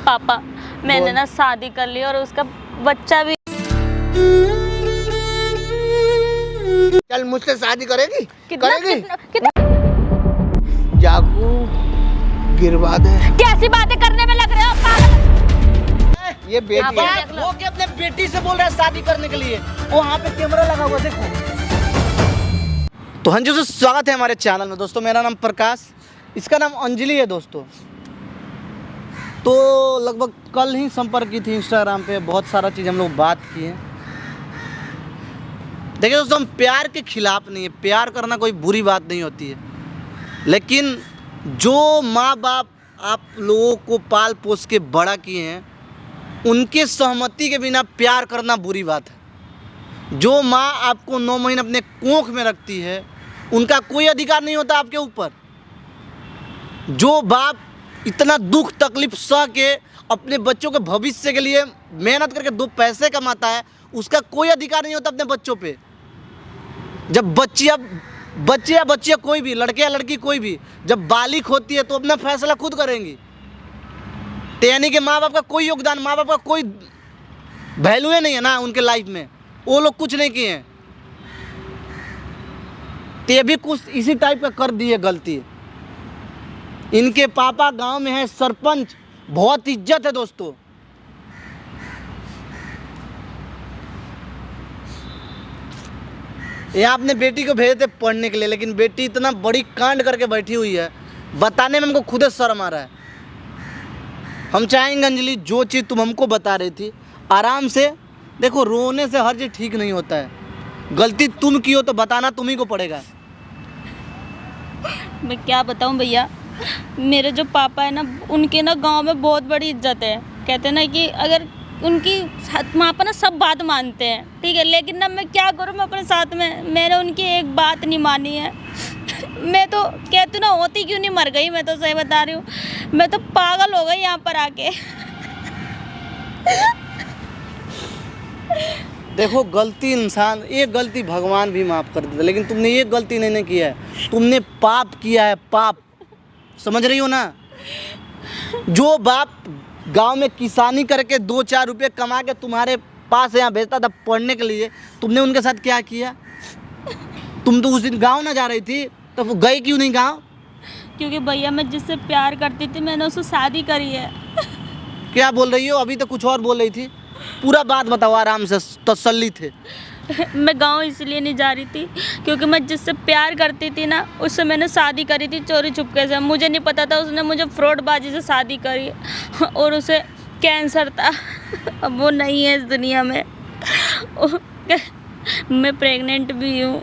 पापा मैंने ना शादी कर ली और उसका बच्चा भी। चल मुझसे शादी करेगी? कितना जागू गिरवा दे। कैसी बातें करने में लग रहे हो पागल? ये बेटी है। वो के अपने बेटी से बोल रहा है शादी करने के लिए, वहाँ पे कैमरा लगा हुआ देखो। तो हाँ जी, स्वागत है हमारे चैनल में दोस्तों। मेरा नाम प्रकाश, इसका नाम अंजलि है दोस्तों। तो लगभग कल ही संपर्क की थी इंस्टाग्राम पे, बहुत सारा चीज़ हम लोग बात किए। देखिए दोस्तों, हम प्यार के खिलाफ नहीं है, प्यार करना कोई बुरी बात नहीं होती है, लेकिन जो माँ बाप आप लोगों को पाल पोस के बड़ा किए हैं, उनके सहमति के बिना प्यार करना बुरी बात है। जो माँ आपको 9 महीने अपने कोख में रखती है, उनका कोई अधिकार नहीं होता आपके ऊपर। जो बाप इतना दुख तकलीफ सह के अपने बच्चों के भविष्य के लिए मेहनत करके 2 पैसे कमाता है, उसका कोई अधिकार नहीं होता अपने बच्चों पे। जब बच्चे या बच्चियाँ कोई भी, लड़के या लड़की कोई भी, जब बालिग होती है तो अपना फैसला खुद करेंगी। तो यानी कि माँ बाप का कोई योगदान, माँ बाप का कोई वैल्यू नहीं है ना उनके लाइफ में, वो लोग कुछ नहीं किए हैं। तो ये भी कुछ इसी टाइप का कर दिए गलती। इनके पापा गांव में है सरपंच, बहुत इज्जत है दोस्तों। ये आपने बेटी को भेजे थे पढ़ने के लिए, लेकिन बेटी इतना बड़ी कांड करके बैठी हुई है, बताने में हमको खुद शर्म आ रहा है। हम चाहेंगे अंजलि, जो चीज़ तुम हमको बता रही थी, आराम से देखो। रोने से हर चीज़ ठीक नहीं होता है। गलती तुम की हो तो बताना तुम्ही को पड़ेगा। मैं क्या बताऊं भैया, मेरे जो पापा है ना, उनके ना गांव में बहुत बड़ी इज्जत है। कहते हैं ना कि अगर उनकी वहाँ पर ना सब बात मानते हैं, ठीक है, लेकिन ना मैं क्या करूँ, मैं अपने साथ में मैंने उनकी एक बात नहीं मानी है। मैं तो कहती हूँ ना, होती क्यों नहीं मर गई। मैं तो सही बता रही हूँ, मैं तो पागल हो गई यहाँ पर आके। देखो, गलती इंसान, एक गलती भगवान भी माफ़ कर देते, लेकिन तुमने ये गलती नहीं किया है, तुमने पाप किया है, पाप। समझ रही हो ना? जो बाप गांव में किसानी करके 2-4 रुपये कमा के तुम्हारे पास यहाँ भेजता था पढ़ने के लिए, तुमने उनके साथ क्या किया? तुम तो उस दिन गांव ना जा रही थी, तो वो गई क्यों नहीं गांव? क्योंकि भैया मैं जिससे प्यार करती थी, मैंने उससे शादी करी है। क्या बोल रही हो? अभी तो कुछ और बोल रही थी। पूरा बात बताओ आराम से, तसल्ली थे। मैं गांव इसलिए नहीं जा रही थी क्योंकि मैं जिससे प्यार करती थी ना, उससे मैंने शादी करी थी चोरी छुपके से। मुझे नहीं पता था उसने मुझे फ्रॉडबाजी से शादी करी, और उसे कैंसर था। अब वो नहीं है इस दुनिया में। मैं प्रेग्नेंट भी हूँ।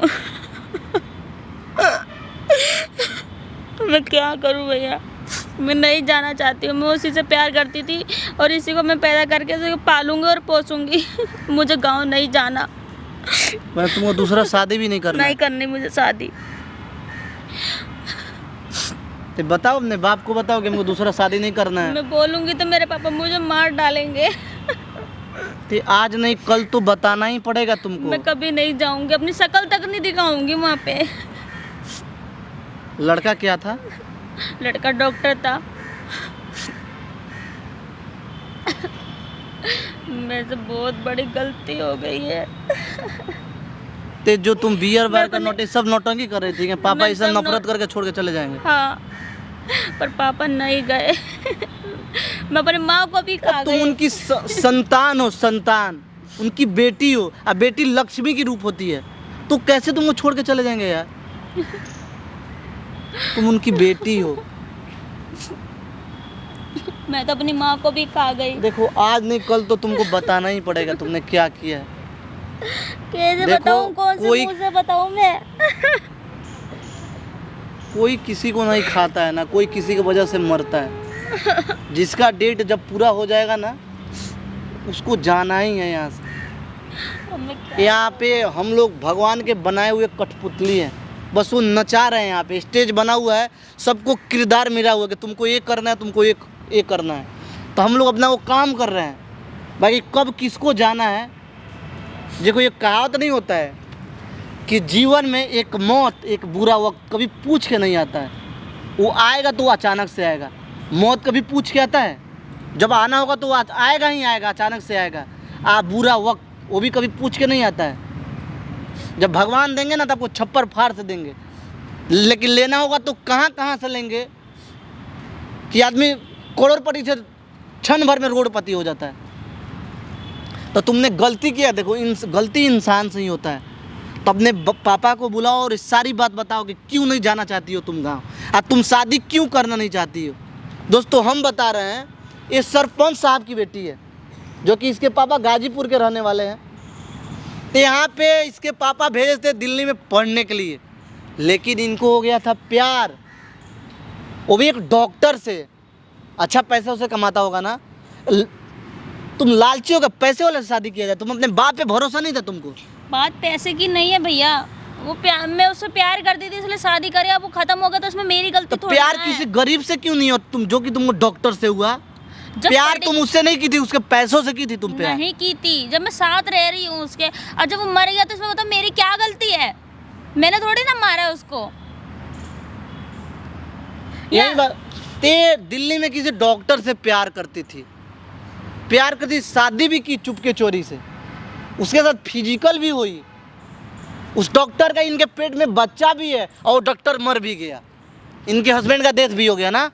मैं क्या करूँ भैया, मैं नहीं जाना चाहती हूँ। मैं उसी से प्यार करती थी और इसी को मैं पैदा करके इसी को पालूंगी और पोसूंगी। मुझे गाँव नहीं जाना। मैं तुमको दूसरा शादी भी नहीं करना? नहीं करनी मुझे शादी। तो बताओ, अपने बाप को बताओ कि मुझे दूसरा शादी नहीं करना है। मैं बोलूंगी तो मेरे पापा मुझे मार डालेंगे। तो आज नहीं कल तो बताना ही पड़ेगा तुमको। मैं कभी नहीं जाऊंगी, अपनी शक्ल तक नहीं दिखाऊंगी वहाँ पे। लड़का क्या था? लड़का डॉक्टर था। मेरे से बहुत बड़ी गलती हो गई है। ते जो तुम बियर बार का नोटिस सब नौटंकी कर रही थी कि पापा इसे नफरत करके छोड़ के चले जाएंगे। हाँ, पर पापा नहीं गए। मैं अपनी माँ को भी खा गई। तुम उनकी संतान हो, संतान, उनकी बेटी हो। अब बेटी लक्ष्मी की रूप होती है, तो कैसे तुमको छोड़ के चले जाएंगे यार? तुम उनकी बेटी हो। मैं तो अपनी माँ को भी खा गई। देखो, आज नहीं कल तो तुमको बताना ही पड़ेगा तुमने क्या किया है। कैसे बताऊं, कौन से मुंह से बताऊं मैं? कोई किसी को नहीं खाता है ना, कोई किसी की वजह से मरता है। जिसका डेट जब पूरा हो जाएगा ना, उसको जाना ही है यहाँ से। यहाँ पे हम लोग भगवान के बनाए हुए कठपुतली हैं, बस वो नचा रहे हैं। यहाँ पे स्टेज बना हुआ है, सबको किरदार मिला हुआ है कि तुमको ये करना है, तुमको ये करना है। तो हम लोग अपना वो काम कर रहे हैं। बाकी कब किसको जाना है, देखो ये कहावत नहीं होता है कि जीवन में एक मौत, एक बुरा वक्त कभी पूछ के नहीं आता है। वो आएगा तो अचानक से आएगा। मौत कभी पूछ के आता है? जब आना होगा तो आएगा ही आएगा, अचानक से आएगा। आप बुरा वक्त वो भी कभी पूछ के नहीं आता है। जब भगवान देंगे ना तो आपको छप्पर फाड़ से देंगे, लेकिन लेना होगा तो कहाँ कहाँ से लेंगे कि आदमी करोड़पति से क्षण भर में रोडपति हो जाता है। तो तुमने गलती किया। देखो गलती इंसान से ही होता है। तो अपने पापा को बुलाओ और सारी बात बताओ कि क्यों नहीं जाना चाहती हो तुम गाँव, और तुम शादी क्यों करना नहीं चाहती हो। दोस्तों हम बता रहे हैं, ये सरपंच साहब की बेटी है, जो कि इसके पापा गाजीपुर के रहने वाले हैं। तो यहाँ पे इसके पापा भेजे थे दिल्ली में पढ़ने के लिए, लेकिन इनको हो गया था प्यार, वो भी एक डॉक्टर से। अच्छा पैसा उसे कमाता होगा ना। तुम लालची हो, पैसे वाले से शादी किया जाए। तुम अपने बाप पे भरोसा नहीं था तुमको। बात पैसे की नहीं है भैया, वो प्यार, मैं उससे प्यार करती थी इसलिए शादी करी। अब वो खत्म हो गया तो उसमें मेरी गलती तो थोड़ी प्यार ना किसी है। गरीब से क्यों नहीं हो तुम, जो कि तुमको डॉक्टर से हुआ। प्यार तुम उससे नहीं की थी, उसके पैसों से की थी तुम प्यार। नहीं की थी, जब मैं साथ रह रही हूँ उसके, और जब वो मर गया तो इसमें बताओ मेरी क्या गलती है। मैंने थोड़ी ना मारा उसको। यही बात। ते दिल्ली में किसी डॉक्टर से प्यार करती थी, प्यार करती, शादी भी की चुपके चोरी से, उसके साथ फिजिकल भी हुई। उस डॉक्टर का इनके पेट में बच्चा भी है और डॉक्टर मर भी गया। इनके हस्बैंड का डेथ भी हो गया ना।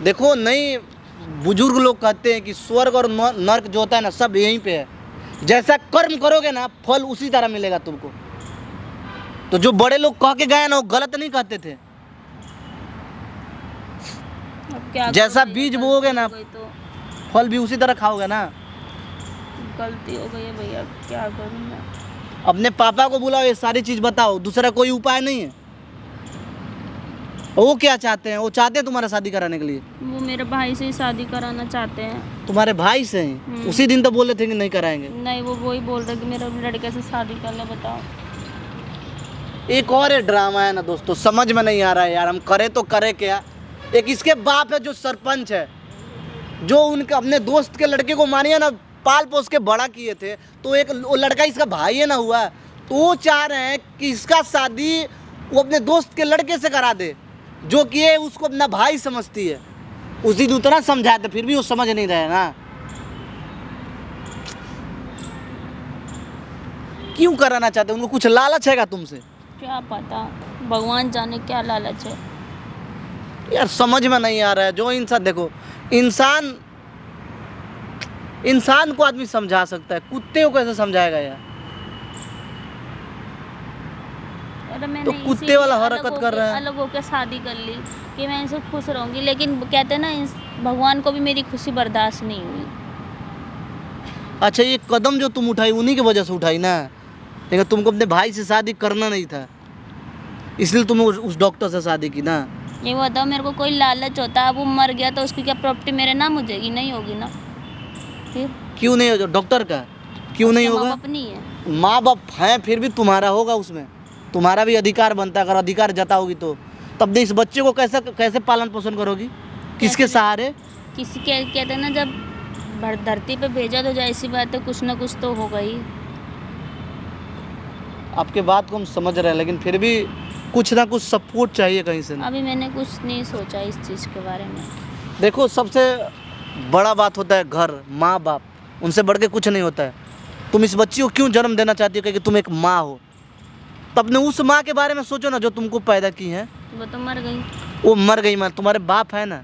देखो नहीं, बुजुर्ग लोग कहते हैं कि स्वर्ग और नर्क जो होता है ना, सब यहीं पे है। जैसा कर्म करोगे ना फल उसी तरह मिलेगा तुमको। तो जो बड़े लोग कह के गए ना वो गलत नहीं कहते थे। अब क्या जैसा करूं, बीज गलती बोओगे ना हो गई तो फल भी उसी तरह खाओगे ना। गलती हो गई है भैया, क्या करूं मैं। अपने पापा को बुलाओ, ये सारी चीज़ बताओ, दूसरा कोई उपाय नहीं है। वो क्या चाहते हैं? वो चाहते हैं तुम्हारा शादी कराने के लिए। वो मेरे भाई से ही शादी कराना चाहते हैं। तुम्हारे भाई से ही? उसी दिन तो बोले थे कि नहीं कराएंगे। नहीं, वो वही बोल रहे कि मेरे लड़के से शादी कर ले। बताओ, एक और ये ड्रामा है ना दोस्तों, समझ में नहीं आ रहा है यार, हम करे तो करे क्या। एक इसके बाप है जो सरपंच है, जो उनके अपने दोस्त के लड़के को मानिए ना पाल पोस के बड़ा किए थे, तो एक वो लड़का इसका भाई है ना हुआ, तो वो चाह रहे हैं कि इसका शादी वो अपने दोस्त के लड़के से करा दे, जो कि ये उसको अपना भाई समझती है। उस दिन उतना समझाया था फिर भी वो समझ नहीं रहे ना। क्यों कराना चाहते? उनको कुछ लालच हैगा तुमसे? क्या पता, भगवान जाने क्या लालच है यार, समझ में नहीं आ रहा है। जो इंसान, देखो इंसान को आदमी समझा सकता है, कुत्ते को कैसे समझाएगा यार। अरे मैंने तो कुत्ते वाला हरकत कर रहा है। अलग होकर शादी कर ली कि मैं इनसे खुश रहूंगी, लेकिन कहते हैं ना भगवान को भी मेरी खुशी बर्दाश्त नहीं हुई। अच्छा, ये कदम जो तुम उठाई उन्हीं की वजह से उठाई ना, लेकिन तुमको अपने भाई से शादी करना नहीं था, इसलिए तुम उस डॉक्टर से शादी की ना। ये बताओ, मेरे को कोई लालच होता, अब वो मर गया तो उसकी क्या प्रॉपर्टी मेरे नाम हो जाएगी? नहीं होगी ना। फिर क्यों नहीं होगा? डॉक्टर का क्यों नहीं होगा? माँ बाप नहीं है। माँ बाप हैं, फिर भी तुम्हारा होगा, उसमें तुम्हारा भी अधिकार बनता है। अगर अधिकार जताओगी तो तब इस बच्चे को कैसे पालन पोषण करोगी? किसके सहारे? किसी के कहते हैं ना, जब धरती पे भेजा तो जाहिर सी बात है कुछ ना कुछ तो होगा ही। आपके बात को हम समझ रहे हैं, लेकिन फिर भी कुछ ना कुछ सपोर्ट चाहिए कहीं से ना। अभी मैंने कुछ नहीं सोचा इस चीज़ के बारे में। देखो, सबसे बड़ा बात होता है घर, माँ बाप, उनसे बढ़ के कुछ नहीं होता है। तुम इस बच्ची को क्यों जन्म देना चाहती हो? क्योंकि तुम एक माँ हो। तो अपने उस माँ के बारे में सोचो ना, जो तुमको पैदा की है। वो तो मर गई। वो मर गई माँ, तुम्हारे बाप है ना,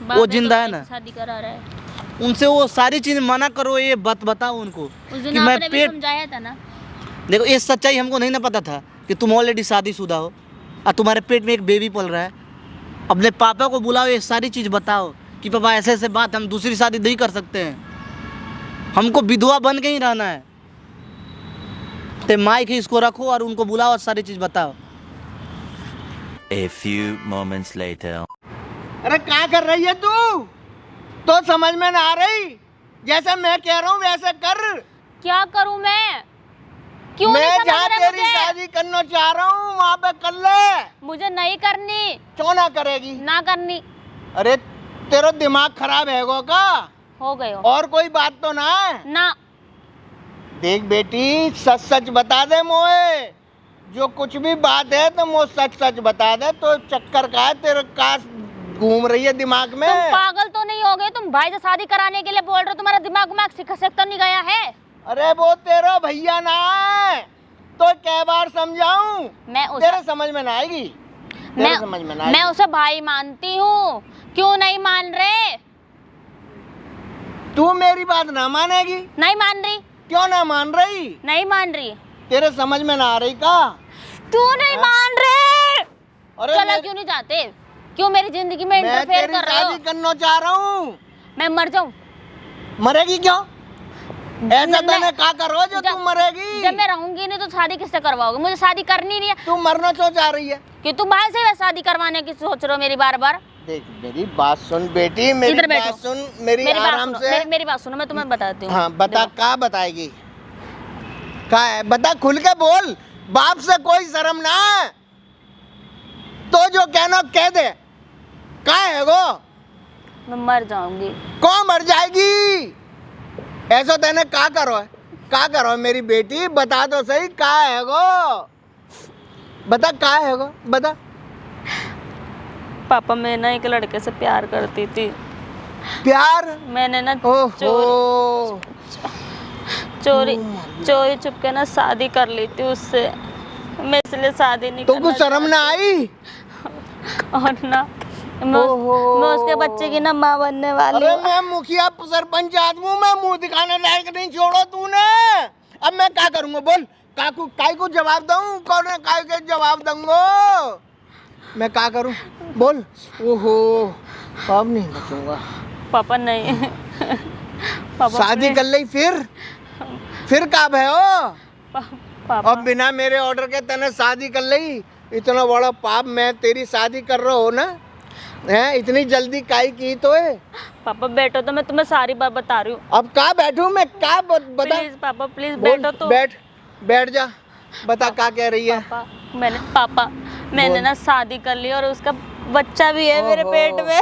वो जिंदा है ना। शादी करा रहा है उनसे वो सारी चीज़ मना करो, ये बात बताओ उनको उस दिन कि मैं आपने भी पेट। समझाया था ना। देखो, ये सच्चाई हमको नहीं ना पता था कि तुम ऑलरेडी शादीशुदा हो और तुम्हारे पेट में एक बेबी पल रहा है। अपने पापा को बुलाओ, ये सारी चीज़ बताओ कि पापा ऐसे ऐसे बात, हम दूसरी शादी नहीं कर सकते हैं, हमको विधवा बन के ही रहना है। तो माइक ही इसको रखो और उनको बुलाओ और सारी चीज़ बताओ। A few moments later. अरे क्या कर रही है तू? तो समझ में ना आ रही? जैसा मैं कह रहा हूँ वैसे कर। क्या करूं मैं? क्यों मैं नहीं समझ जहाँ रहे तेरी मुझे? शादी करना चाह रहा हूँ वहाँ पे कर ले। मुझे नहीं करनी। क्यों ना करेगी? ना करनी। अरे तेरा दिमाग खराब है गो का? हो गए हो। और कोई बात तो ना है? ना। देख बेटी, सच सच बता दे मोए, जो कुछ भी बात है तो मुझे सच सच बता दे। तो चक्कर का है तेरे का घूम रही है दिमाग में? तुम पागल तो नहीं हो गए? तुम भाई से शादी कराने के लिए बोल रहे हो, तुम्हारा दिमाग सिख तो नहीं गया है? अरे वो तेरा भैया ना है तो कै बार समझाऊं? तेरे समझ में ना आएगी। समझ में ना आएगी। मैं उसे भाई मानती हूँ, क्यों नहीं मान रहे? तू मेरी बात ना मानेगी? नहीं मान रही। क्यों ना मान रही? नहीं मान रही। तेरे समझ में ना आ रही का? तू नहीं मान रहे? अरे चलो क्यों नहीं चाहते? क्यों मेरी जिंदगी में इंटरफेयर कर रहे हो? शादी करना चाह रहा हूँ। मैं मर जाऊं? मरेगी क्यों? ऐसा तूने क्या करो जो तू मरेगी? जब मैं रहूंगी नहीं तो शादी किससे करवाओगे? मुझे शादी करनी नहीं है। तू मरना क्यों चाह रही है? कि तू भाई से शादी करवाने की सोच रहे हो मेरी बार बार? देख मेरी बात सुन बेटी, मेरी बात सुन, मेरी आराम से मेरी बात सुनो, मैं तुम्हें बताती हूँ। हाँ बता, क्या बताएगी? क्या है बता, खुल के बोल। बाप से कोई शर्म ना है तो जो कहना कह दे। क्या है वो? मैं मर जाऊंगी। कौन मर जाएगी? ऐसा तेने क्या करो है? क्या करो है मेरी बेटी? बता तो सही क्या है वो? बता क्या है वो? बता। पापा मैं ना एक लड़के से प्यार करती थी। प्यार? मैंने ना चोरी छुप के ना शादी कर ली थी उससे। मैं इसलिए शादी नहीं तो कुछ शर्म ना आई? और ना मैं उसके बच्चे की ना माँ बनने वाली अरे हूँ। मैं मुखिया सरपंच आदमी हूँ, मैं मुंह दिखाने लायक नहीं छोड़ो तूने। अब मैं क्या करूँगा बोल? काय को जवाब दूँ? कौन है काय के जवाब दूंगा? मैं क्या करूँ बोल? ओहो अब नहीं बचूंगा। पापा नहीं। पापा शादी कर ली फिर कब है ओ? पापा अब बिना मेरे ऑर्डर के तने शादी कर ली? इतना बड़ा पाप मैं तेरी शादी कर रहा हूँ ना है? इतनी जल्दी काई की तो है? पापा बैठो तो मैं तुम्हें सारी बात बता रही हूँ। अब कहाँ बैठूं मैं? क्या बता? प्लीज पापा प्लीज बैठो तो। बैठ जा। बता क्या कह रही है? पापा मैंने ना शादी कर ली और उसका बच्चा भी है मेरे पेट में।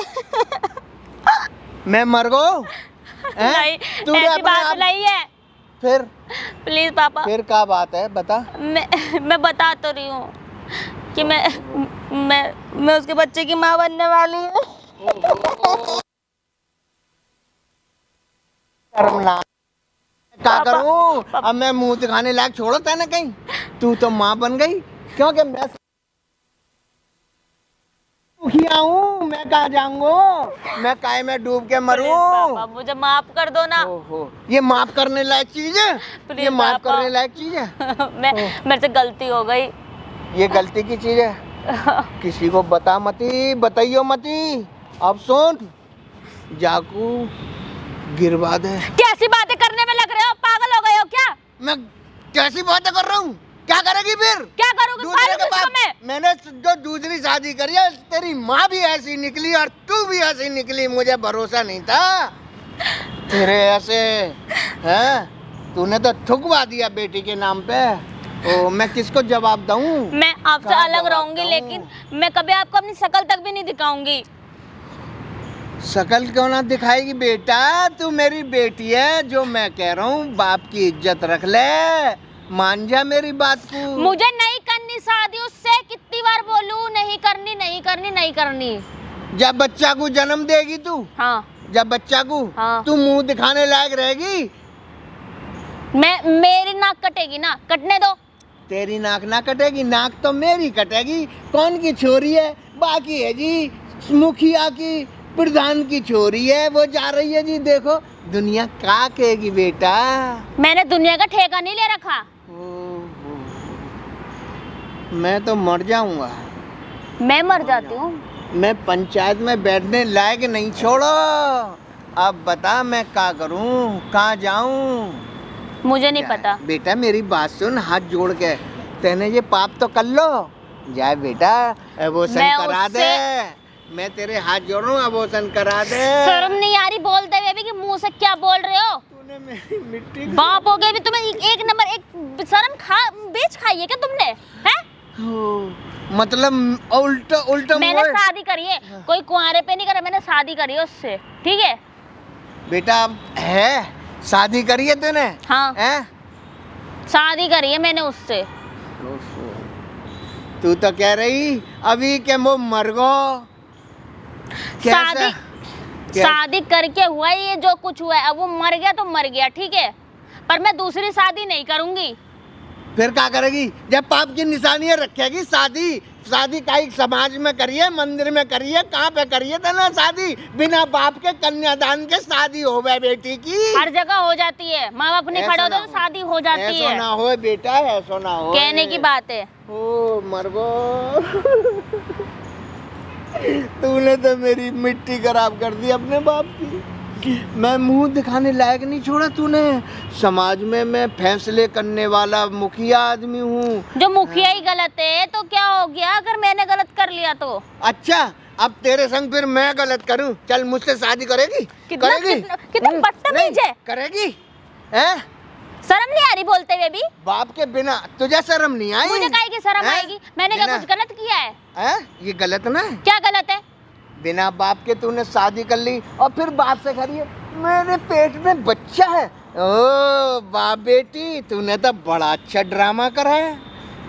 मैं मर गो? नहीं ऐसी बात नहीं है। फिर प्लीज पापा। फिर क्या बात है बता? मैं बता तो रही हूँ कि मैं उसके बच्चे की माँ बनने वाली हूँ। क्या करूँ? अब मैं मुंह दिखाने लायक छोड़ो तेने कहीं? तू तो माँ बन गई क्योंकि मैं मुखिया हूँ। मैं कहाँ जाऊंगा? मैं काय में डूब के मरूं? पापा मुझे माफ कर दो ना। ये माफ करने लायक चीज है? ये माफ करने लायक चीज है? मेरे से गलती हो गई। ये गलती की चीज है? किसी को बता मती, बताइयो मती। अब सुन, जाकू गिरवा दे। कैसी बातें करने में लग रहे हो? पागल हो गए हो क्या? मैं कैसी बातें कर रहा हूँ? क्या करेगी फिर? क्या करोगे? दूसरे के बाद मैंने जो दूसरी शादी करी है, तेरी माँ भी ऐसी निकली और तू भी ऐसी निकली। मुझे भरोसा नहीं था तेरे ऐसे हैं। तूने तो थुकवा दिया बेटी के नाम पे। ओ मैं किसको जवाब दूं? मैं आपसे अलग रहूंगी लेकिन मैं कभी आपको अपनी शक्ल तक भी नहीं दिखाऊंगी। शक्ल क्यों ना दिखाएगी बेटा? तू मेरी बेटी है। जो मैं कह रहा हूँ बाप की इज्जत रख ले, मान जा मेरी बात को। मुझे नहीं करनी शादी उससे। कितनी बार बोलूं नहीं करनी नहीं करनी नहीं करनी। जब बच्चा को जन्म देगी तू, हाँ जब बच्चा को तू मुंह दिखाने लायक रहेगी? मेरी नाक कटेगी ना, कटने दो। तेरी नाक ना कटेगी, नाक तो मेरी कटेगी। कौन की छोरी है? बाकी है जी मुखिया की, प्रधान की छोरी है। वो जा रही है जी। देखो दुनिया क्या कहेगी बेटा? मैंने दुनिया का ठेका नहीं ले रखा। मैं तो मर जाऊंगा। मैं मर जाती हूँ। मैं पंचायत में बैठने लायक नहीं छोड़ो। अब बता मैं क्या करूं, कहाँ जाऊं? मुझे नहीं पता। बेटा मेरी बात सुन, हाथ जोड़ के तेने ये पाप तो कर लो। जा बेटा अबॉर्शन करा दे। मैं तेरे हाथ जोड़ रहा हूँ, अबॉर्शन करा दे। शर्म नहीं आ रही बोलते हुए भी कि मुंह से क्या बोल रहे हो? तूने मेरी मिट्टी बाप हो गए भी तुम्हें। एक नंबर एक शर्म बेच खाई है क्या तुमने? हैं? मतलब उल्टा मैंने शादी करी है, कोई कुंवारे पे नहीं करा। मैंने शादी करी है उससे, ठीक है बेटा? है शादी करी है तूने? हाँ है? शादी करी है मैंने उससे। तू तो कह रही अभी के वो मर गो। शादी शादी करके हुआ है ये जो कुछ हुआ है, अब वो मर गया तो मर गया, ठीक है, पर मैं दूसरी शादी नहीं करूंगी। फिर क्या करेगी? जब पाप की निशानियां रखेगी शादी शादी का एक समाज में करिए, मंदिर में करिए, कहाँ पे करिए था ना शादी? बिना बाप के कन्यादान के शादी हो गए बेटी की। हर जगह हो जाती है, माँ बाप नहीं खड़े होते तो शादी हो जाती ऐसा है। ना हो बेटा, ऐसा ना हो, कहने की बात है। ओ मरगो तूने तो मेरी मिट्टी खराब कर दी अपने बाप की। मैं मुंह दिखाने लायक नहीं छोड़ा तूने। समाज में मैं फैसले करने वाला मुखिया आदमी हूँ। जो मुखिया ही गलत है तो क्या हो गया अगर मैंने गलत कर लिया तो? अच्छा, अब तेरे संग फिर मैं गलत करूँ? चल मुझसे शादी करेगी? करेगी? कितना बदतमीज है। करेगी? हैं? शर्म नहीं आ रही बोलते हुए भी? बाप के बिना तुझे शर्म नहीं आई? मुझे काहे की शर्म आएगी? मैंने क्या कुछ गलत किया है? ये गलत ना है? क्या गलत है? बिना बाप के तूने शादी कर ली और फिर बाप से करिए मेरे पेट में बच्चा है। ओ बाप बेटी, तूने तो बड़ा अच्छा ड्रामा करा है।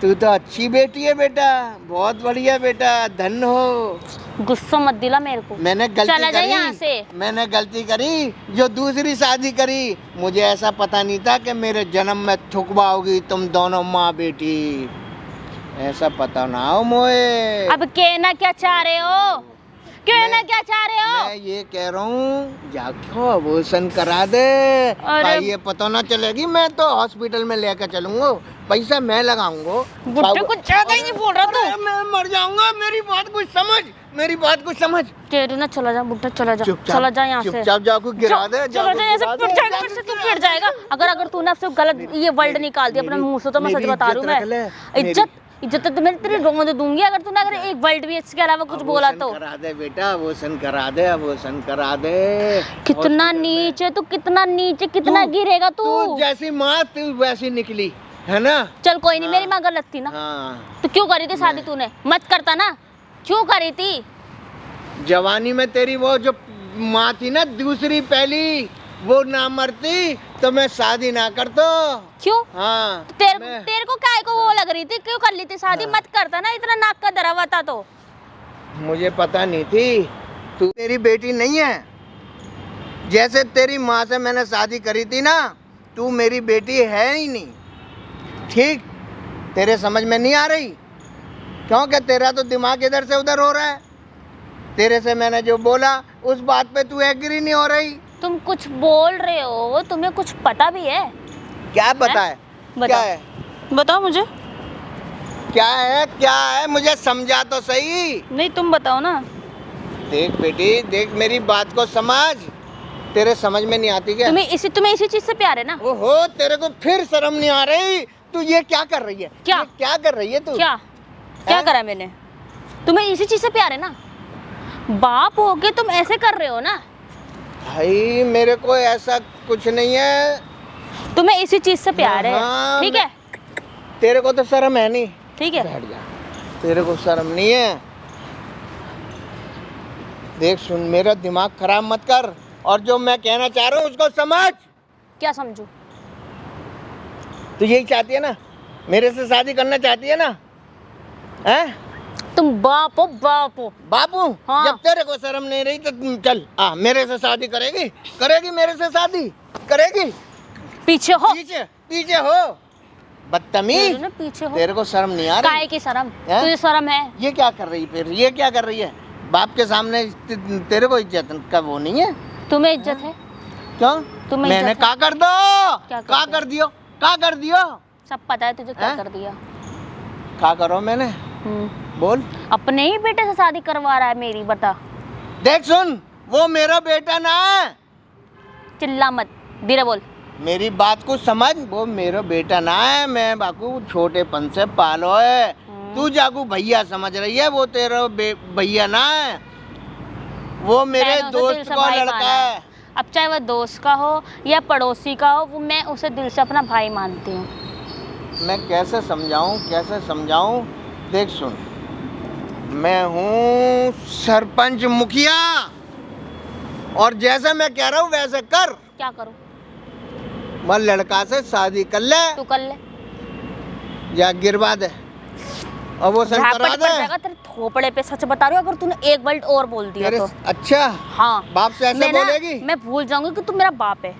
तू तो अच्छी बेटी है बेटा, बहुत बढ़िया बेटा, धन्य हो। गुस्सा मत दिला मेरे को। मैंने गलती चला जा करी, यहाँ से। मैंने गलती करी जो दूसरी शादी करी। मुझे ऐसा पता नहीं था कि मेरे जन्म में ठुकवाओगी तुम दोनों माँ बेटी। ऐसा पता ना हो मोए। अब कहना क्या चाह रहे हो? कहना क्या चाह रहे हो? मैं ये कह रहा हूँ जाके अबॉर्शन करा दे। भाई ये पता ना चलेगी, मैं तो हॉस्पिटल में लेकर चलूंगा, पैसा मैं लगाऊंगा। बुट्टे कुछ ज्यादा ही नहीं बोल रहा तू। मैं मर जाऊंगा, मेरी बात कुछ समझ, मेरी बात कुछ समझ। कह रही ना चला जा बुट्टा, चला जा, चला जा यहाँ से। चुपचाप जाको गिरा दे। चला जा यहाँ से, पिट जाएगा फिर से, तू पिट जाएगा। अगर तूने आपसे गलत ये वर्ड निकाल दिया अपने मुंह से तो मैं सच बता रही हूँ। मैं इज्जत तो मैं तेरी रोंद दूंगी अगर तूने अगर एक वर्ड भी इसके अलावा कुछ बोला तो। करा दे बेटा, अबॉर्शन करा दे, अबॉर्शन करा दे। कितना नीचे तू, कितना नीचे, कितना गिरेगा तू? तू जैसी माँ तू वैसी निकली है ना। चल कोई नहीं, मेरी माँ गलत थी ना। तो क्यों करी थी शादी तूने? मत करता ना, क्यों करी थी? जवानी में तेरी वो जो माँ थी ना दूसरी पहली, वो ना मरती तो मैं शादी ना करता। क्यों? हाँ तो तेरे को काय को वो लग रही थी, क्यों कर ली थी शादी? मत करता ना, इतना नाक का दरा हुआ था तो। मुझे पता नहीं थी तू तेरी बेटी नहीं है। जैसे तेरी माँ से मैंने शादी करी थी ना, तू मेरी बेटी है ही नहीं। ठीक, तेरे समझ में नहीं आ रही क्योंकि तेरा तो दिमाग इधर से उधर हो रहा है। तेरे से मैंने जो बोला उस बात पे तू एग्री नहीं हो रही। तुम कुछ बोल रहे हो, तुम्हें कुछ पता भी है? क्या पता है? क्या है? बताओ मुझे। क्या है? क्या है? मुझे समझा तो सही। नहीं तुम बताओ ना। देख बेटी, देख मेरी बात को समझ, तेरे समझ में नहीं आती क्या? तुम्हें इसी चीज से प्यार है ना? ओहो, तेरे को फिर शर्म नहीं आ रही? तू ये क्या कर रही है? क्या? ये क्या कर रही है तू? क्या करा मैंने? तुम्हें इसी चीज से प्यार है ना? बाप होके तुम ऐसे कर रहे हो ना? भाई मेरे को ऐसा कुछ नहीं है। तुम्हें इसी चीज से प्यार है, ठीक है? तेरे को तो शर्म है नहीं। ठीक है, बैठ जा। तेरे को शर्म नहीं है। देख सुन, मेरा दिमाग खराब मत कर और जो मैं कहना चाह रहा हूँ उसको समझ। क्या समझूं? तू यही चाहती है ना, मेरे से शादी करना चाहती है ना? हैं? तुम बाप हो, बाप हो। बापू? हाँ। जब तेरे को शर्म नहीं रही तो चल मेरे से शादी करेगी? करेगी मेरे से शादी? करेगी? पीछे हो, पीछे पीछे हो बदतमीज। पीछे हो। तेरे को शर्म नहीं आ रही? काहे की शर्म? हैं? तुझे शर्म है? ये क्या कर रही फिर? ये क्या कर रही है? बाप के सामने तेरे को इज्जत का वो नहीं है? तुम्हें इज्जत है? क्यों? तुम्हें मैंने इज्जत है? क्या कर दो? क्या क्या कर दियो? क्या कर दियो? सब पता है तुझे क्या हैं? कर दिया। क्या करो मैंने? बोल। अपने ही बेटे से शादी करवा रहा है मेरी, बता। देख सुन, वो मेरा बेटा ना है। चिल्ला मत, धीरे बोल। मेरी बात को समझ, वो मेरा बेटा ना है। मैं बाकू छोटेपन से पालो है। तू जाकू भैया समझ रही है, वो तेरा भैया ना है, वो मेरे दोस्त का लड़का है। अब चाहे वह दोस्त का हो या पड़ोसी का हो, वो मैं उसे दिल से अपना भाई मानती हूँ। मैं कैसे समझाऊं, कैसे समझाऊं? देख सुन, मैं हूँ सरपंच मुखिया और जैसा मैं कह रहा हूँ वैसे कर। क्या करूँ? मैं लड़का से शादी कर ले। तू कर ले। या गिरवा दे। अबॉर्शन झापट करा पड़ दे। जाएगा तेरे थोपड़े पे, सच बता रही हूँ। अगर तूने एक वर्ड और बोल दिया तेरे तो अच्छा हाँ, बाप से ऐसे मैं ना- बोलेगी? मैं भूल जाऊंगी कि तू मेरा बाप है,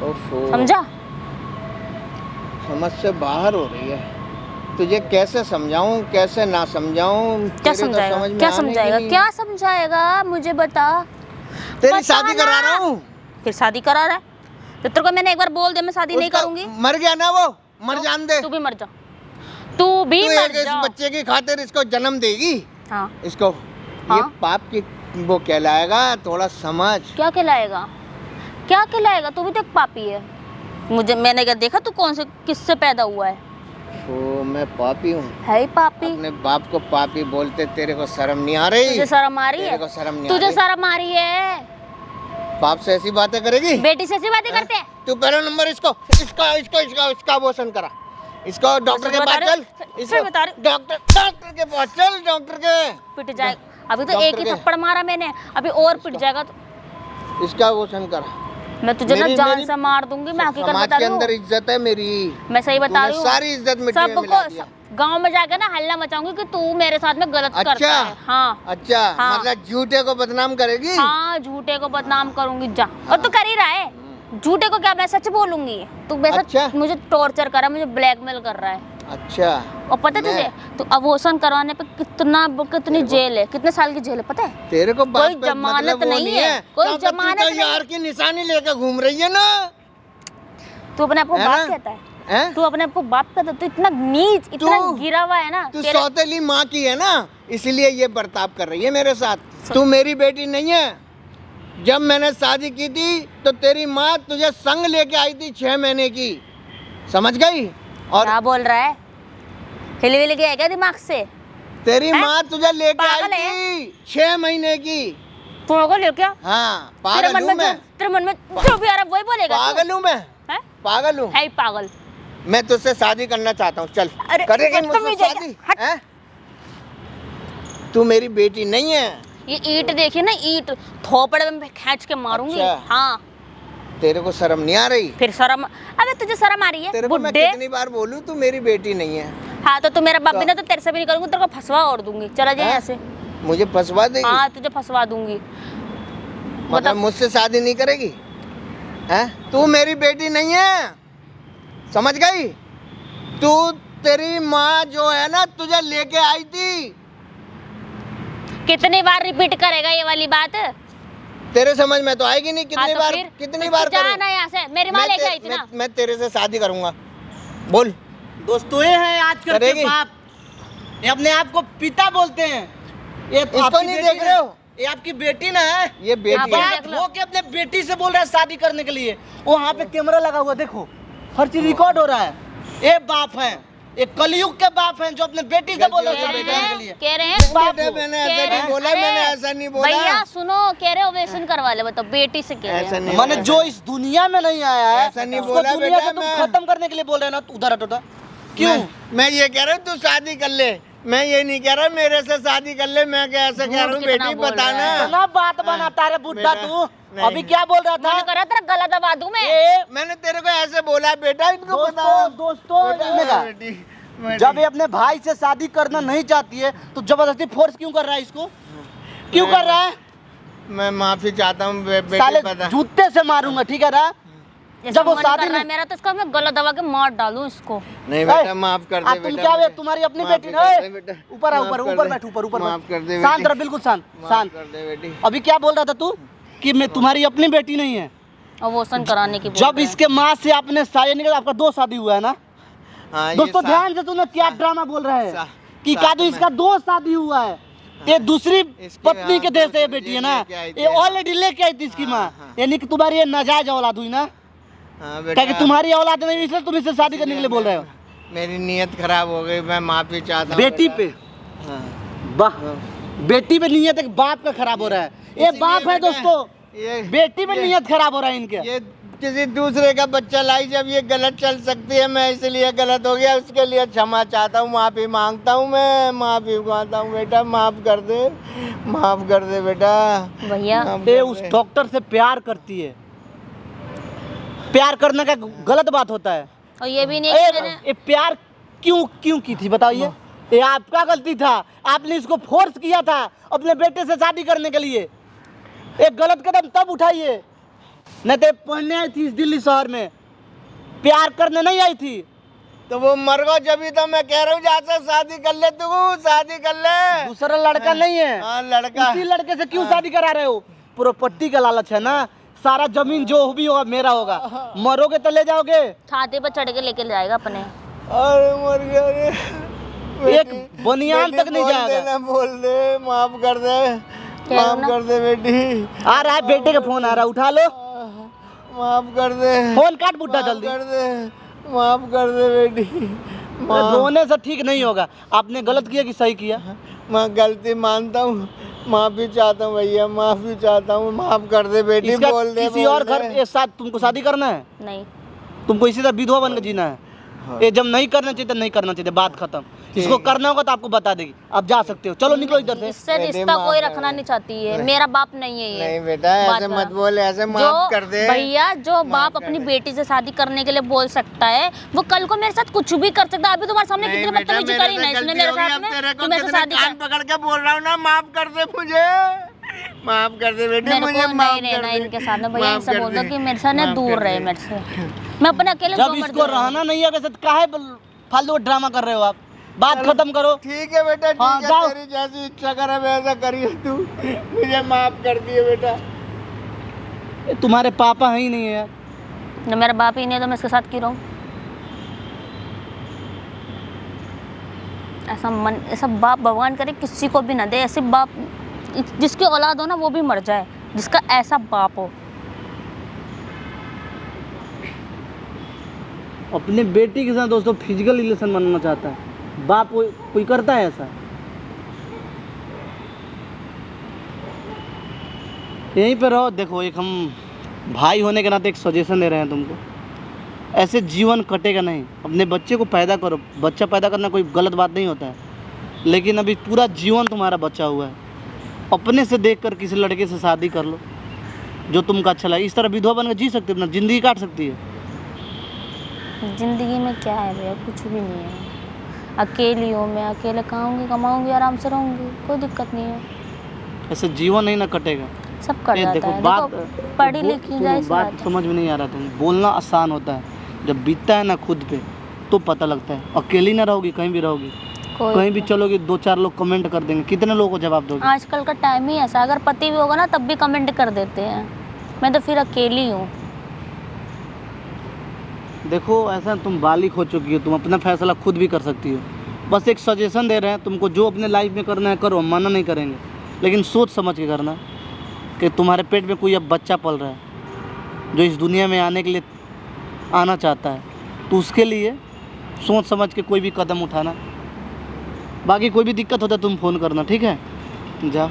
ओफो, समझा? समझ से बाहर हो रही है। तुझे कैसे समझाऊं, कैसे ना समझाऊं? क्या तेरे तो समझाएगा, समझ में क्या आने की समझाएगा, नहीं। क्या समझाएगा मुझे बता। तेरी बता शादी ना। करा रहा हूँ। फिर शादी करा रहा है तो तेरे को मैंने एक बार बोल दिया मैं शादी नहीं उसका करूंगी। मर गया ना वो, मर जान दे। तू भी मर जा, तू भी तू मर एक इस जा। बच्चे की खातिर इसको जन्म देगी, हाँ, इसको हाँ। ये पाप की वो कहलाएगा, थोड़ा समझ। क्या कहलाएगा, क्या कहलाएगा? तू भी तो एक पापी है। मुझे मैंने क्या देखा तू कौन से किससे पैदा हुआ है? ओ मैं पापी हूँ? है ही पापी। अपने बाप को पापी बोलते तेरे को शर्म नहीं आ रही? तुझे शर्म आ रही तेरे है? को शर्म नहीं आ तुझे रही? शर्म आ रही है? बाप से ऐसी बातें करेगी? बेटी से ऐसी बातें करते हैं? तू पहला नंबर इसका अबॉर्शन करा, इसको डॉक्टर के बता पास रहे चल, हो? फिर इसको बता रहे हो? डॉक्टर के पास चल, डॉक्टर के। पिट जाए। अभी तो डॉक्टर एक ही के। थप्पड़ मारा मैंने, अभी और पिट जाएगा तो इसका अबॉर्शन करा। मैं तुझे ना मेरी- जान मेरी- से मार दूंगी। मैं हकीकत समाज बता के रही अंदर हूँ, इज्जत है मेरी। मैं सही बता रही तूने हूँ। सारी इज्जत मिट्टी में मिला दिया। गांव में जाकर ना हल्ला मचाऊंगी कि तू मेरे साथ में गलत करता अच्छा है। हाँ अच्छा, हाँ। मतलब झूठे को बदनाम करेगी? हाँ, झूठे को बदनाम करूंगी जा। और तू कर ही रहा है। झूठे को क्या, मैं सच बोलूंगी। तू वैसे अच्छा। मुझे टॉर्चर कर रहा है, मुझे ब्लैकमेल कर रहा है। अच्छा, और पता है तुझे, तो अबॉर्शन करवाने पे कितनी जेल है, कितने साल की जेल है पता है? तेरे को बात कोई पे जमानत मतलब वो नहीं है, कोई तब तक जमानत तू तो नहीं यार है। की निशानी लेकर घूम रही है ना? तू अपने आप को है बाप ना? कहता है? हैं? तू अपने आप को बाप कहता है? तू इतना नीच, इतना गिरा हुआ है ना तू तेरे। सौतेली माँ की है ना, इसलिए ये बर्ताव कर रही है मेरे साथ। तू मेरी बेटी नहीं है। जब मैंने शादी की थी तो तेरी माँ तुझे संग लेके आई थी 6 महीने की, समझ गई? और क्या बोल रहा है? हिल विल गया है क्या दिमाग से? तेरी हैं? माँ तुझे लेके आई पागल है? थी 6 महीने की। पागल है क्या? हाँ, तेरे पागल मन हूँ में मैं। तेरे मन में जो भी आ रहा है वही बोलेगा तू? पागल हूँ मैं, हैं? पागल हूँ। है ही पागल। मैं तुझसे शादी करना चाहता हूँ, चल। अरे, करेगी बदतमीज मुझसे है शादी? क्या? हट। हैं? तू मेरी बेटी नहीं है। ये ईंट देखिए ना, ईंट थोपड़े में खींच के मारूंगी। अच्छा। हाँ, तेरे को शर्म नहीं आ रही? फिर शर्म। अबे तुझे शर्म आ रही है तेरे को मैं बुड्ढे? कितनी बार बोलूं तू मेरी बेटी नहीं है? हाँ तो तू मेरा बाप भी ना, तो तेरे से भी नहीं करूंगी, तेरे को फंसवा और दूंगी। चला जाए हैं? यहाँ से। मुझे फंसवा देगी? हाँ, तुझे फंसवा दूंगी। मतलब मुझसे शादी नहीं करेगी? हैं? तू मेरी बेटी नहीं है, समझ गई? तू, तेरी माँ जो है ना तुझे लेके आई थी। कितनी बार रिपीट करेगा ये वाली बात? तेरे समझ में तो आएगी नहीं। हाँ, कितनी तो बार, फिर? कितनी तो बार तू जा करूं? ना यहाँ से, मेरी माँ लेके आई थी ना। मैं तेरे से शादी करूंगा, बोल। दोस्तों ये है आजकल के करेगी? बाप, ये अपने आप को पिता बोलते हैं। ये तो इसको आपकी नहीं बेटी देख रहे ना- हो? ये आपकी बेटी ना है। ये बेटी हाँ, है। बाप बाप हो के अपने बेटी से बोल रहा है शादी करने के लिए। वहाँ पे कैमरा लगा हुआ, देखो हर चीज रिकॉर्ड हो रहा है। ये बाप है, ये कलयुग के बाप हैं जो अपने बेटी से बोल रहे हैं शादी करने के लिए। कह रहे हैं बाप बेटा, हो। मैंने कह ऐसा रहे नहीं हैं, बोला, अरे, मैंने ऐसा नहीं बोला। भैया सुनो, कह रहे ओवेशन करवा ले। बताओ, बेटी से कह रहे ऐसा हैं। नहीं मैंने बोला। जो इस दुनिया में नहीं आया है, ऐसा नहीं उसको बोला दुनिया बेटा, से तुम मैं- खत्म करने के लिए बोल रहे हैं ना। तू उधर हटो, क्यों? मैं ये कह रहा हूँ तू शादी कर ले। मैं ये नहीं कह रहा मेरे से शादी कर ले। मैं क्या ऐसा कह रहा हूँ? कितना बेटी बोल रहा बताना। है। इतना बात बनाता है रे बुड्ढा बेटा, तू। नहीं। अभी क्या बोल रहा था? मन कर रहा तेरा गला दबा दूं मैं। मैंने तेरे को ऐसे बोला बेटा, इनको बता। दोस्तों बेटा, जब ये अपने भाई से शादी करना नहीं चाहती है तो जबरदस्ती फोर्स क्यों कर रहा है इसको? क्यों कर रहा है? मैं माफी चाहता हूँ बेटी, साले बता। जूते से मारूंगा, ठीक है ना? जब जब वो वो शादी कर रहा है में- मेरा, तो इसका मैं गला दबा के मार डालूं इसको। नहीं बेटा, माफ कर दे तुम बेटा, क्या मुझे। तुम्हारी अपनी माफ बेटी कर दे ना? बेटा, ऊपर आ, माफ ऊपर कर ऊपर दे। बैठ, ऊपर माफ कर दे शांत बेटी। रह, बिल्कुल शांत माफ शांत। कर दे बेटी। अभी क्या बोल रहा था तू कि मैं तुम्हारी अपनी बेटी नहीं है? अबॉर्शन कराने की बोल जब रहा है। इसके माँ से आपने शादी निकला, आपका 2 शादी हुआ है ना? हाँ, ये दोस्तों सा- ध्यान से, तूने क्या ड्रामा बोल रहा है कि साथ कादू में। इसका 2 शादी हुआ है। ये दूसरी इसकी पत्नी के हाँ, देश से ये दूसरी बेटी है ना, लेके आई थी, ये ऑलरेडी लेके आई थी इसकी हाँ, माँ। हाँ। यानी कि तुम्हारी ये नाजायज औलाद हुई ना, हाँ क्या बेटा, कि तुम्हारी औलाद नहीं, इसलिए तुम इससे शादी करने के लिए बोल रहे हो? मेरी नीयत खराब हो गई, मैं माफी चाहता हूँ बेटी बेटा। पे हाँ, वाह, बेटी पे नियत एक बाप का खराब हो रहा है। ये इसीलिए बाप है बेटा, दोस्तों, ये बेटी पे नियत खराब हो रहा है इनके। ये किसी दूसरे का बच्चा लाई, जब ये गलत चल सकती है, मैं इसलिए गलत हो गया, उसके लिए क्षमा चाहता हूँ, माफी मांगता हूँ, मैं माफी मांगता हूँ बेटा, माफ कर दे, माफ कर दे बेटा। भैया माफ ये कर उस दे। डॉक्टर से प्यार करती है। प्यार करने का गलत बात होता है। और ये भी नहीं ए, कि मैंने ये प्यार क्यों क्यों की थी बताइए? ये आपका गलती था, आपने इसको फोर्स किया था अपने बेटे से शादी करने के लिए। एक गलत कदम तब उठाइए, नहीं तो पढ़ने आई थी इस दिल्ली शहर में, प्यार करने नहीं आई थी। तो वो मर गो, जब तो मैं कह रहा हूँ जाकर शादी कर ले, तू शादी कर ले। दूसरा लड़का नहीं है, हाँ लड़का। उसी लड़के से क्यों शादी करा रहे हो? प्रॉपर्टी का लालच है ना, सारा जमीन जो भी होगा मेरा होगा, मरोगे तो ले जाओगे। छाते पर चढ़ के लेके जाएगा अपने। अरे मर गया रे। एक बनियान तक नहीं जाएगा। बोल दे, माफ कर दे, माफ कर दे बेटी। आ रहा है, बेटे का फोन आ रहा है, उठा लो। माफ कर दे, फोन काट बुड्ढा माफ जल्दी। कर दे, माफ कर दे बेटी। रोने से ठीक नहीं होगा। आपने गलत किया कि सही किया? मैं गलती मानता हूँ, माफी चाहता हूँ भैया, माफी चाहता हूँ, माफ कर दे बेटी। इसका बोल दे, किसी बोल और दे। घर के साथ तुमको शादी करना है? नहीं, तुमको इसी तरह विधवा बन के जीना है। ये जब नहीं करना चाहिए तो नहीं करना चाहिए, बात खत्म। इसको करना होगा तो आपको बता देगी, आप जा सकते हो। चलो निकलो इधर से। इससे रिश्ता कोई रखना नहीं चाहती है, मेरा बाप नहीं है ये। नहीं बेटा, ऐसे बात मत बोल, ऐसे जो माफ कर दे भैया, जो बाप अपनी बेटी से शादी करने के लिए बोल सकता है, वो कल को मेरे साथ कुछ भी कर सकता है। अभी तुम्हारे सामने कितनी बदतमीजी करी ना इसने मेरे साथ में, तो मेरे से शादी कान पकड़ के बोल रहा हूँ ना, माफ कर दे मुझे, माफ कर दे बेटी, मेरे मुझे को माफ नहीं कर रहना दे। इनके साथ में भैया। माफ इनसे कर बोल दो दे। कि मेरे से ना माफ दूर कर रहे दे। मेरे से। मैं अपने अकेले जब जो मर्जी इसको रहूं। रहना नहीं है वैसे काहे फालतू ड्रामा कर रहे हो आप? बात खत्म करो। ठीक है बेटा, हाँ, ठीक है, जाओ। तेरी जैसी इच्छा करे वैसा करिए तू, मुझे माफ कर दिए बेटा। ये तुम्हारे पापा है ही नहीं है यार। न मेरा बाप ही नहीं है तो मैं इसके साथ क्यों रहूं? ऐसा बाप भगवान करे किसी को भी ना दे। ऐसे बाप, जिसकी औलाद हो ना वो भी मर जाए, जिसका ऐसा बाप हो। अपने बेटी के साथ दोस्तों फिजिकल रिलेशन बनाना चाहता है, बाप कोई करता है ऐसा? यहीं पे रहो। देखो, एक हम भाई होने के नाते एक सजेशन दे रहे हैं तुमको, ऐसे जीवन कटेगा नहीं। अपने बच्चे को पैदा करो, बच्चा पैदा करना कोई गलत बात नहीं होता है, लेकिन अभी पूरा जीवन तुम्हारा बचा हुआ है। अपने से देख कर किसी लड़के से शादी कर लो जो तुमको अच्छा लगे। इस तरह विधवा बनकर जी सकती है, अपना ज़िंदगी काट सकती है। जिंदगी में क्या है भैया, कुछ भी नहीं है। अकेली हूँ मैं, अकेले खाऊंगी, कमाऊंगी, आराम से रहूंगी, कोई दिक्कत नहीं है। ऐसे जीवन नहीं ना कटेगा। सब कट ये जाता देखो है। बात, देखो, पढ़ी लिखी सुनो, जाए बात समझ में नहीं आ रहा तुम बोलना आसान होता है, जब बीतता है ना खुद पे तो पता लगता है। अकेली ना रहोगी, कहीं भी रहोगी, कहीं भी चलोगे, 2-4 लोग कमेंट कर देंगे, कितने लोगों को जवाब दोगे? आजकल का टाइम ही ऐसा, अगर पति भी होगा ना तब भी कमेंट कर देते हैं। मैं तो फिर अकेली हूँ। देखो, ऐसा तुम बालिग हो चुकी हो, तुम अपना फैसला खुद भी कर सकती हो। बस एक सजेशन दे रहे हैं तुमको, जो अपने लाइफ में करना है करो, हम मना नहीं करेंगे, लेकिन सोच समझ के करना कि तुम्हारे पेट में कोई अब बच्चा पल रहा है जो इस दुनिया में आने के लिए आना चाहता है, तो उसके लिए सोच समझ के कोई भी कदम उठाना। बाकी कोई भी दिक्कत होता है तुम फ़ोन करना, ठीक है? जाओ।